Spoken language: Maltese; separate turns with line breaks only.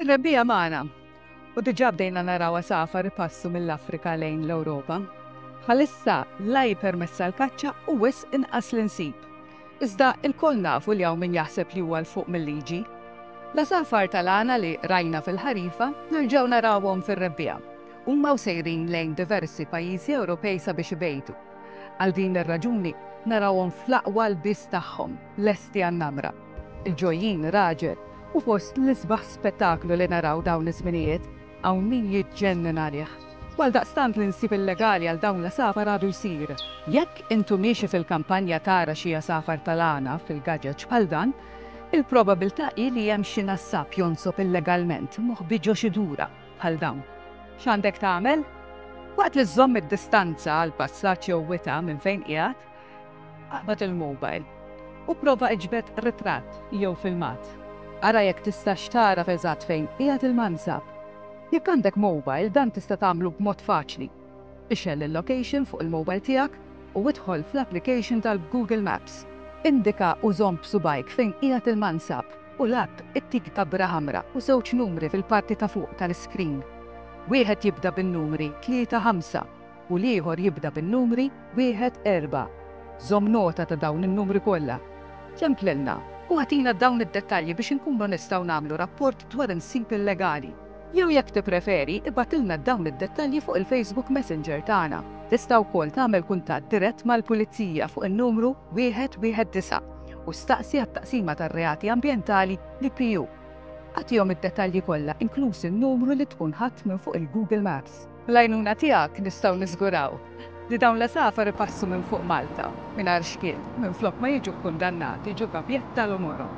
Ir-rebbija magħna u diġà bdejna naraw għasafar ipassu mill-Afrika lejn l-Ewropa. Bħalissa la jippermessa l-kaċċa u wisq inqas l-insib. Iżda il-koll nafu li hawn min jaħseb li huwa l-fuq mill-liġi. L-asafar tal-għana li rajna fil-ħarifa nerġgħu narawhom fir-rebbija. Huma sejrin lejn diversi pajjiżi Ewropej sabiex ibejtu. Għal din ir-raġuni narawhom fl-aqwa l-biss tagħhom, lesti għan-namra. Il-ġojjin raġel u fost l-isbaħ spettaklu li naraw dawn iż-żminijiet hawn min jiġġennin għalih. Għaldaqstant l-insib illegali għal dawn l-asafar għadu jsir. Jekk intu miexi fil-kampanja tara xi asafar tal-għana fil-gaġeġ bħal dan, il-probabilità hi li hemm xi nassab jonsob illegalment moħbiġo xi dura bħal dawn. X'għandek tagħmel? Waqt li żomm id-distanza għal passaġġ jew wita minn fejn qiegħed, aqbad il-mobile u prova iġbed ritratt jew filmat. Ara jekk tistax tara eżatt fejn qiegħed il-mansab. Jekk għandek mobile dan tista' tagħmlu b'mod faċli. Ixell il-location fuq il-mobile tiegħek u idħol fl-application tal-Google Maps. Indika u żomm b'subajk fejn qiegħed il-mansab u l-app ittik tabra ħamra u żewġ numri fil-parti ta' fuq tal-iskrin. Wieħed jibda bin-numri 3-5 u l-ieħor jibda bin-numri 1-4. Żomm nota ta' dawn in-numri kollha. Ċemplilna u għatina dawn id-dettalji biex inkunu nistgħu nagħmlu rapport dwar insib illegali. Jew jekk tippreferi ibatilna dawn id-dettalji fuq il-Facebook Messenger tagħna. Tista' wkoll tagħmel kuntatt dirett mal-Pulizija fuq in-numru 119 u staqsi għat-taqsima tar-reati ambjentali l-IPU. Għatihom id-dettalji kollha inkluż in-numru li tkun ħadd minn fuq il-Google Maps. L-għajnuna tiegħek nistgħu niżguraw li dawn l-asafar ipassu minn fuq Malta mingħajr xkiel minflok ma jiġu kkundannati ġu kapjett tal-umorhom.